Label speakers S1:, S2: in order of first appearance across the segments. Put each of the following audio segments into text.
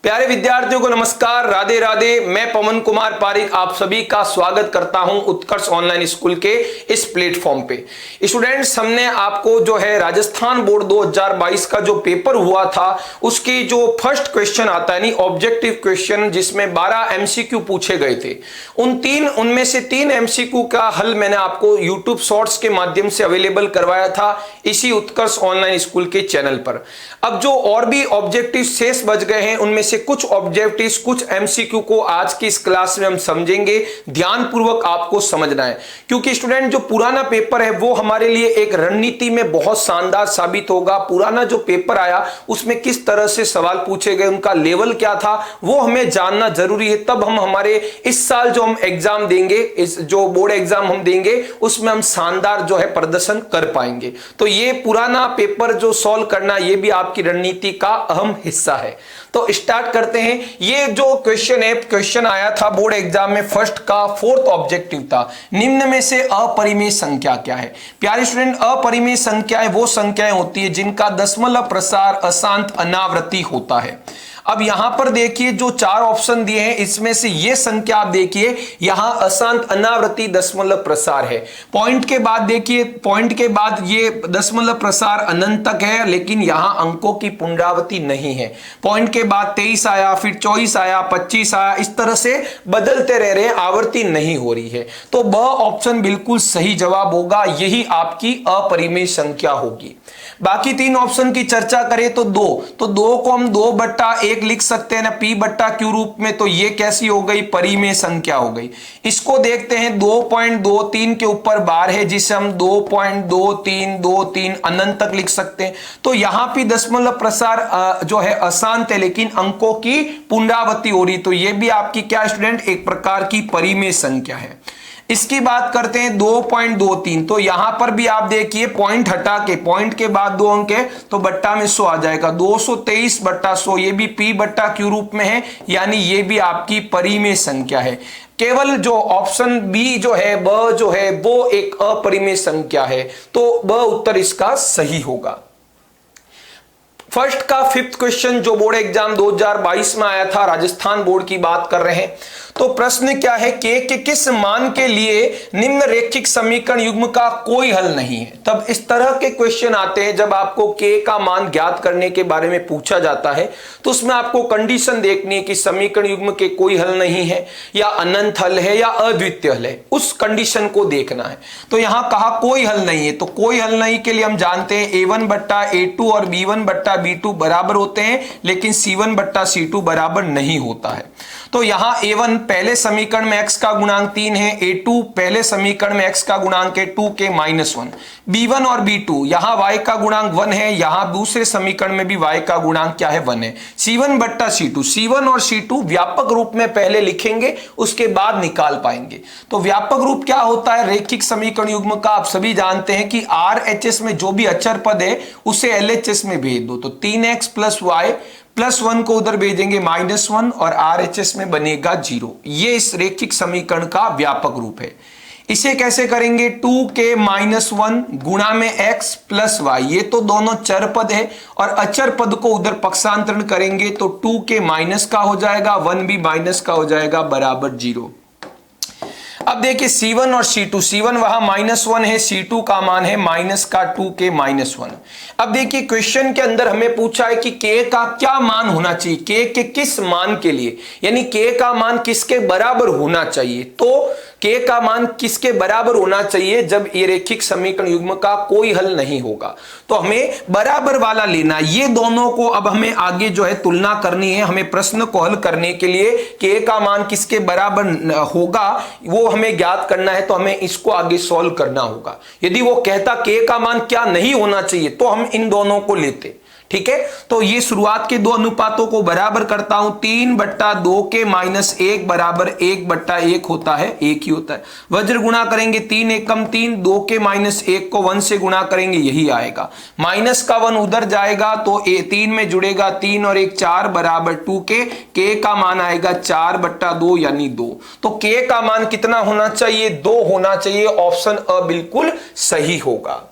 S1: प्यारे विद्यार्थियों को नमस्कार, राधे राधे। मैं पवन कुमार पारिक आप सभी का स्वागत करता हूं उत्कर्ष ऑनलाइन स्कूल के इस प्लेटफॉर्म पे। स्टूडेंट्स, हमने आपको जो है राजस्थान बोर्ड 2022 का जो पेपर हुआ था उसकी जो फर्स्ट क्वेश्चन आता है, ऑब्जेक्टिव क्वेश्चन, जिसमें 12 एमसीक्यू पूछे गए थे, उनमें से 3 एमसीक्यू का हल मैंने आपको यूट्यूब शॉर्ट्स के माध्यम से अवेलेबल करवाया था इसी उत्कर्ष ऑनलाइन स्कूल के चैनल पर। अब जो और भी ऑब्जेक्टिव शेष बच गए हैं उनमें से कुछ ऑब्जेक्टिव्स, कुछ एमसीक्यू को आज की इस क्लास में हम समझेंगे। ध्यानपूर्वक आपको समझना है, क्योंकि स्टूडेंट जो पुराना पेपर है वो हमारे लिए एक रणनीति में बहुत शानदार साबित होगा। पुराना जो पेपर आया उसमें किस तरह से सवाल पूछे गए, उनका लेवल क्या था, वो हमें जानना जरूरी है। तब हम हमारे इस साल जो हम एग्जाम देंगे, इस जो बोर्ड एग्जाम हम देंगे, उसमें हम शानदार जो है प्रदर्शन कर पाएंगे। तो ये पुराना पेपर जो सॉल्व करना, ये भी आपकी रणनीति का अहम हिस्सा है। तो स्टार्ट करते हैं। ये जो क्वेश्चन है, क्वेश्चन आया था बोर्ड एग्जाम में, फर्स्ट का 4th ऑब्जेक्टिव था, निम्न में से अपरिमेय संख्या क्या है। प्यारे स्टूडेंट, अपरिमेय संख्याएं वो संख्याएं होती है जिनका दशमलव प्रसार अशांत अनावृत्ति होता है। अब यहां पर देखिए जो 4 ऑप्शन दिए हैं, इसमें से ये संख्या आप देखिए, यहां अशांत अनावृत्ति दशमलव प्रसार है। पॉइंट के बाद देखिए, पॉइंट के बाद ये दशमलव प्रसार अनंत तक है, लेकिन यहां अंकों की पुनरावृत्ति नहीं है। पॉइंट के बाद 23 आया, फिर 24 आया, 25 आया, इस तरह से बदलते रह रहे हैं, आवृत्ति नहीं हो रही है। तो ब ऑप्शन बिल्कुल सही जवाब होगा, यही आपकी अपरिमेय संख्या होगी। बाकी 3 ऑप्शन की चर्चा करें तो 2, तो 2 को हम 2/1 लिख सकते हैं ना, p/q रूप में। तो ये कैसी हो गई, परिमेय संख्या हो गई। इसको देखते हैं, 2.23 के ऊपर बार है, जिसे हम 2.2323 अनंत तक लिख सकते हैं। तो यहां भी दशमलव प्रसार जो है अशांत है, लेकिन अंकों की पुनरावृत्ति हो रही। तो ये भी आपकी क्या स्टूडेंट, एक प्रकार की परिमेय संख्या है। इसकी बात करते हैं 2.23, तो यहां पर भी आप देखिए, पॉइंट हटा के, पॉइंट के बाद 2 अंक है तो बट्टा में 100 आ जाएगा, 223/100, ये भी p/q रूप में है, यानी ये भी आपकी परिमेय संख्या है। केवल जो ऑप्शन बी जो है, ब जो है, वो एक अपरिमेय संख्या है। तो ब उत्तर इसका सही होगा। फर्स्ट का 5th क्वेश्चन जो बोर्ड एग्जाम 2022 में आया था, राजस्थान बोर्ड की बात कर रहे हैं। तो प्रश्न क्या है, के किस मान के लिए निम्न रैखिक समीकरण युग्म का कोई हल नहीं है। तब इस तरह के क्वेश्चन आते हैं जब आपको के का मान ज्ञात करने के बारे में पूछा जाता है, तो उसमें आपको कंडीशन देखनी है कि समीकरण युग्म के कोई हल नहीं है, या अनंत हल है, या अद्वितीय हल है, उस कंडीशन को देखना है। तो यहां कहा कोई हल नहीं है, तो कोई हल नहीं के लिए हम जानते हैं a1/a2 और b1/b2 बराबर होते हैं, लेकिन c1/c2 बराबर नहीं होता है। तो यहां a1 पहले समीकरण में x का गुणांक 3 है, a2 पहले समीकरण में x का गुणांक है 2 के -1, b1 और b2 यहां y का गुणांक 1 है, यहां दूसरे समीकरण में भी y का गुणांक क्या है, 1 है। c1/c2, c1 और c2 व्यापक रूप में पहले लिखेंगे, उसके बाद निकाल पाएंगे। तो व्यापक रूप क्या होता है रैखिक समीकरण युग्म का, आप सभी जानते हैं कि RHS में जो भी अचर पद है उसे LHS में भेज दो। तो 3x + y +1 को उधर भेजेंगे -1 और RHS में बनेगा 0। ये इस रैखिक समीकरण का व्यापक रूप है। इसे कैसे करेंगे, 2 के -1 गुणा में x + y, ये तो दोनों चर पद है, और अचर पद को उधर पक्षांतरण करेंगे तो 2 के माइनस का हो जाएगा, 1 भी माइनस का हो जाएगा, बराबर 0। अब देखिए c1 और c2, c1 वहां -1 है, c2 का मान है -2 के -1। अब देखिए क्वेश्चन के अंदर हमें पूछा है कि k का क्या मान होना चाहिए, k के किस मान के लिए, यानी k का मान किसके बराबर होना चाहिए। तो k का मान किसके बराबर होना चाहिए जब ये रैखिक समीकरण युग्म का कोई हल नहीं होगा। तो हमें बराबर वाला लेना, ये दोनों को अब हमें आगे जो है तुलना करनी है। हमें प्रश्न को हल करने के लिए k का मान किसके बराबर होगा वो हमें ज्ञात करना है, तो हमें इसको आगे सॉल्व करना होगा। यदि वो कहता k का मान क्या नहीं होना चाहिए तो हम इन दोनों को लेते, ठीक है। तो ये शुरुआत के 2 अनुपातों को बराबर करता हूं, 3/2 के -1 बराबर 1/1 होता है, 1 ही होता है। वज्र गुणा करेंगे, 3 एकम 3, 2 के -1 को 1 से गुणा करेंगे, यही आएगा। माइनस का 1 उधर जाएगा तो 3 में जुड़ेगा, 3 और 1 4 बराबर 2 के का मान आएगा 4/2 यानी 2। तो के का मान कितना होना चाहिए, 2 होना चाहिए। ऑप्शन अ बिल्कुल सही होगा।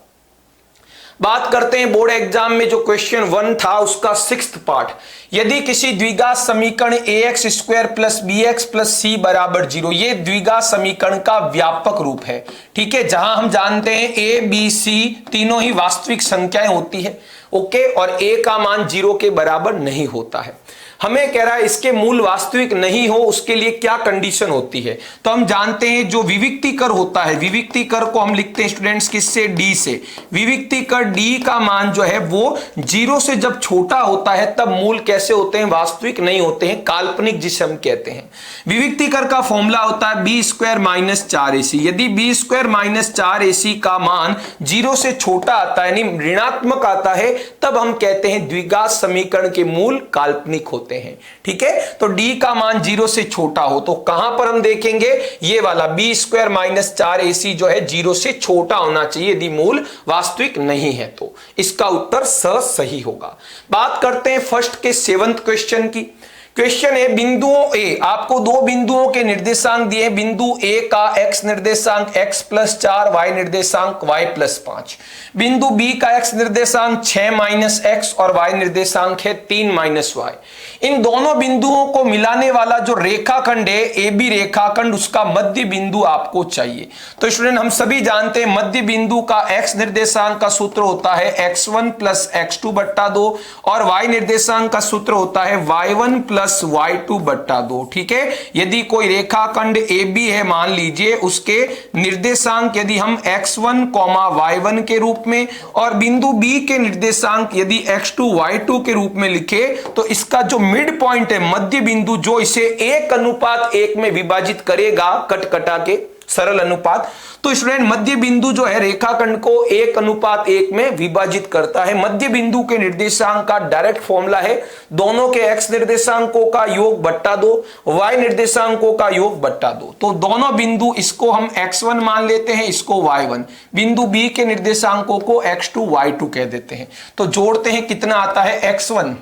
S1: बात करते हैं बोर्ड एग्जाम में जो क्वेश्चन 1 था उसका 6th पार्ट। यदि किसी द्विघात समीकरण ax square plus bx plus c बराबर 0, ये द्विघात समीकरण का व्यापक रूप है, ठीक है, जहां हम जानते हैं a b c तीनों ही वास्तविक संख्याएं होती है, ओके, और a का मान 0 के बराबर नहीं होता है। हमें कह रहा है इसके मूल वास्तविक नहीं हो, उसके लिए क्या कंडीशन होती है। तो हम जानते हैं जो विविक्ति कर होता है, विविक्ति कर को हम लिखते हैं स्टूडेंट्स किससे, डी से। विविक्ति कर डी का मान जो है वो 0 से जब छोटा होता है तब मूल कैसे होते हैं, वास्तविक नहीं होते हैं, काल्पनिक जिसे हम कहते हैं। विविक्ति कर का फॉर्मूला होता है बी स्क्वायर माइनस 4ac। यदि बी स्क्वायर माइनस 4ac का मान 0 से छोटा आता है, यानी ऋणात्मक आता है, तब हम कहते हैं द्विघात समीकरण के मूल काल्पनिक होते हैं, ठीक है। तो डी का मान 0 से छोटा हो तो कहां पर हम देखेंगे, ये वाला बी स्क्वायर माइनस 4ac जो है 0 से छोटा होना चाहिए यदि मूल वास्तविक नहीं है, तो इसका उत्तर सही होगा। बात करते हैं फर्स्ट के 7th क्वेश्चन की। क्वेश्चन है बिंदुओं ए, आपको दो बिंदुओं के निर्देशांक दिए, बिंदु ए का x निर्देशांक x प्लस 4, y निर्देशांक y प्लस 5, बिंदु बी का x निर्देशांक 6 माइनस x और y निर्देशांक है 3 माइनस y। इन दोनों बिंदुओं को मिलाने वाला जो रेखाखंड है ए बी रेखाखंड, उसका मध्य बिंदु आपको चाहिए। तो स्टूडेंट हम सभी जानते हैं मध्य बिंदु का x निर्देशांक का सूत्र होता है x1 प्लस x2 बट्टा 2 और y निर्देशांक का सूत्र होता है y1 प्लस y2 बट्टा 2, ठीक है। यदि कोई रेखाखंड ए बी है, मान लीजिए उसके निर्देशांक यदि हम x1, y1 के रूप में और बिंदु बी के निर्देशांक यदि x2, y2 के रूप में लिखे, तो इसका जो मिड पॉइंट है, मध्य बिंदु, जो इसे 1:1 में विभाजित करेगा, कटा के सरल अनुपात, तो स्टूडेंट मध्य बिंदु जो है रेखाखंड को 1:1 में विभाजित करता है। मध्य बिंदु के निर्देशांक का डायरेक्ट फॉर्मूला है दोनों के x निर्देशांकों का योग बट्टा 2, y निर्देशांकों का योग बट्टा 2। तो दोनों बिंदु, इसको हम x1 मान लेते हैं, इसको y1, बिंदु b के निर्देशांकों को x2, y2 कह देते हैं। तो जोड़ते हैं, कितना आता है, x1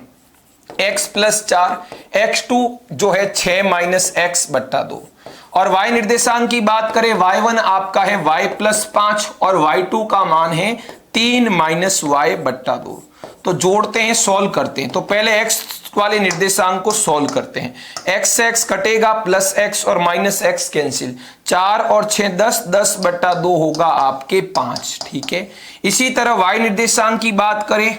S1: x प्लस 4, x2 जो है 6 माइनस x बट्टा 2, और y निर्देशांक की बात करें, y1 आपका है y प्लस 5 और y2 का मान है 3 माइनस y बट्टा 2। तो जोड़ते हैं, सॉल्व करते हैं। तो पहले x वाले निर्देशांक को सॉल्व करते हैं। x से x कटेगा, प्लस x और माइनस x कैंसिल, 4 और 6 10, 10 बट्टा 2 होगा आपके 5, ठीक है। इसी तरह y निर्देशांक की बात करें,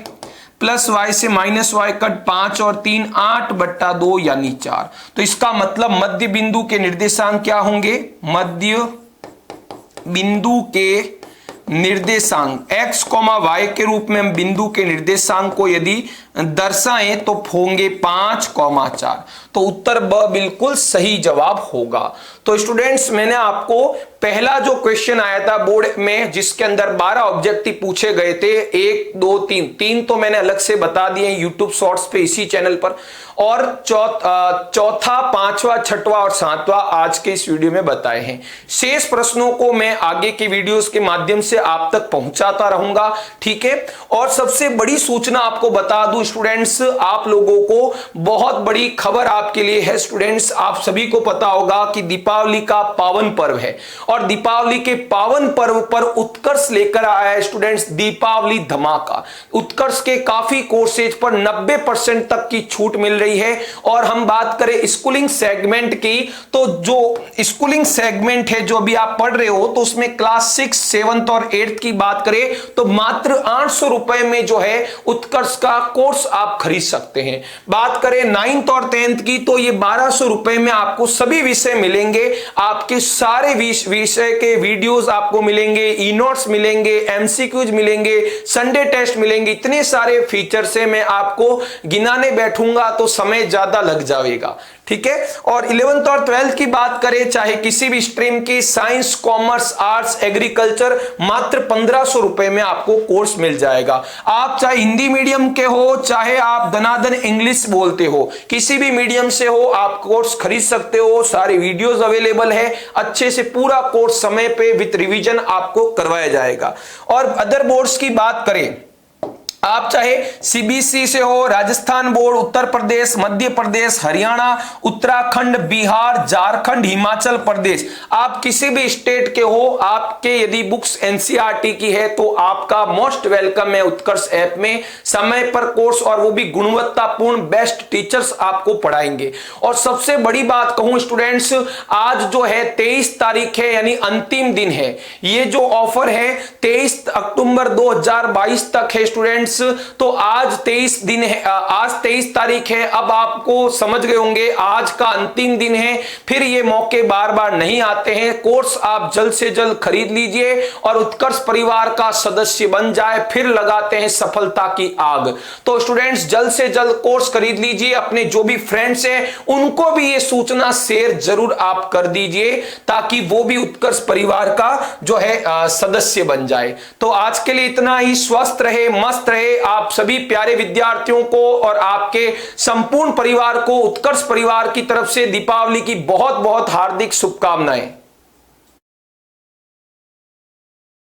S1: प्लस y से माइनस y कट, 5 और 3 8 बट्टा 2 यानी 4। तो इसका मतलब मध्य बिंदु के निर्देशांक क्या होंगे, मध्य बिंदु के निर्देशांक x, y के रूप में हम बिंदु के निर्देशांक को यदि दर्शाएं तो होंगे 5, 4। तो उत्तर ब बिल्कुल सही जवाब होगा। तो स्टूडेंट्स मैंने आपको पहला जो क्वेश्चन आया था बोर्ड में जिसके अंदर 12 ऑब्जेक्टिव पूछे गए थे, 1 2 3 तो मैंने अलग से बता दिए यूट्यूब शॉर्ट्स पे इसी चैनल पर, और चौथा, पांचवा, छठवां और सातवां आज के इस वीडियो में बताए हैं। शेष प्रश्नों को मैं आगे के वीडियोस के माध्यम से आप तक पहुंचाता रहूंगा, ठीक है। और सबसे बड़ी सूचना आपको बता दूं स्टूडेंट्स, आप लोगों को बहुत बड़ी खबर आपके लिए है स्टूडेंट्स। आप सभी को पता होगा कि दीपावली का पावन पर्व है और दीपावली के पावन पर्व पर उत्कर्ष लेकर आया है स्टूडेंट्स दीपावली धमाका। उत्कर्ष के काफी कोर्सेज पर 90% तक की छूट मिल रही है। और हम बात करें स्कूलिंग सेगमेंट की, तो जो स्कूलिंग सेगमेंट है जो अभी आप पढ़ रहे हो, तो उसमें क्लास 6, 7 और 8 की बात करें तो मात्र 800 रुपए में जो है उत्कर्ष का कोर्स आप खरीद सकते हैं। बात करें 9th और 10th की, तो ये 1200 रुपए में आपको सभी विषय मिलेंगे, आपके सारे विषय के वीडियोस आपको मिलेंगे, ई नोट्स मिलेंगे, एमसीक्यूज मिलेंगे, संडे टेस्ट मिलेंगे। इतने सारे फीचर से मैं आपको गिनाने बैठूंगा तो समय ज्यादा लग जाएगा, ठीक है। और 11th और 12th की बात करें, चाहे किसी भी स्ट्रीम की, साइंस, कॉमर्स, आर्ट्स, एग्रीकल्चर, मात्र 1500 रुपए में आपको कोर्स मिल जाएगा। आप चाहे हिंदी मीडियम के हो, चाहे आप दनादन इंग्लिश बोलते हो, किसी भी मीडियम से हो, आप कोर्स खरीद सकते हो। सारे वीडियोस अवेलेबल है, अच्छे से पूरा कोर्स समय पे विथ रिवीजन आपको करवाया जाएगा। और अदर बोर्ड्स की बात करें आप चाहे सीबीएसई से हो, राजस्थान बोर्ड, उत्तर प्रदेश, मध्य प्रदेश, हरियाणा, उत्तराखंड, बिहार, झारखंड, हिमाचल प्रदेश, आप किसी भी स्टेट के हो, आपके यदि बुक्स एनसीईआरटी की है तो आपका मोस्ट वेलकम है उत्कर्ष ऐप में। समय पर कोर्स और वो भी गुणवत्तापूर्ण बेस्ट टीचर्स आपको पढ़ाएंगे। और सबसे बड़ी बात कहूं स्टूडेंट्स, आज जो है 23 तारीख है यानी अंतिम दिन है। ये जो ऑफर है 23 अक्टूबर 2022 तक है स्टूडेंट्स। तो आज 23 दिन है, आज 23 तारीख है। अब आपको समझ गए होंगे आज का अंतिम दिन है, फिर ये मौके बार बार नहीं आते हैं। कोर्स आप जल्द से जल्द खरीद लीजिए और उत्कर्ष परिवार का सदस्य बन जाए, फिर लगाते हैं सफलता की आग। तो स्टूडेंट्स जल्द से जल्द कोर्स खरीद लीजिए, अपने जो भी फ्रेंड्स हैं उनको भी ये सूचना शेयर जरूर आप कर दीजिए ताकि वो भी उत्कर्ष परिवार का जो है सदस्य बन जाए। तो आज के लिए इतना ही। स्वस्थ रहे, मस्त रहे आप सभी प्यारे विद्यार्थियों को और आपके संपूर्ण परिवार को उत्कर्ष परिवार की तरफ से दीपावली की बहुत बहुत हार्दिक शुभकामनाएं।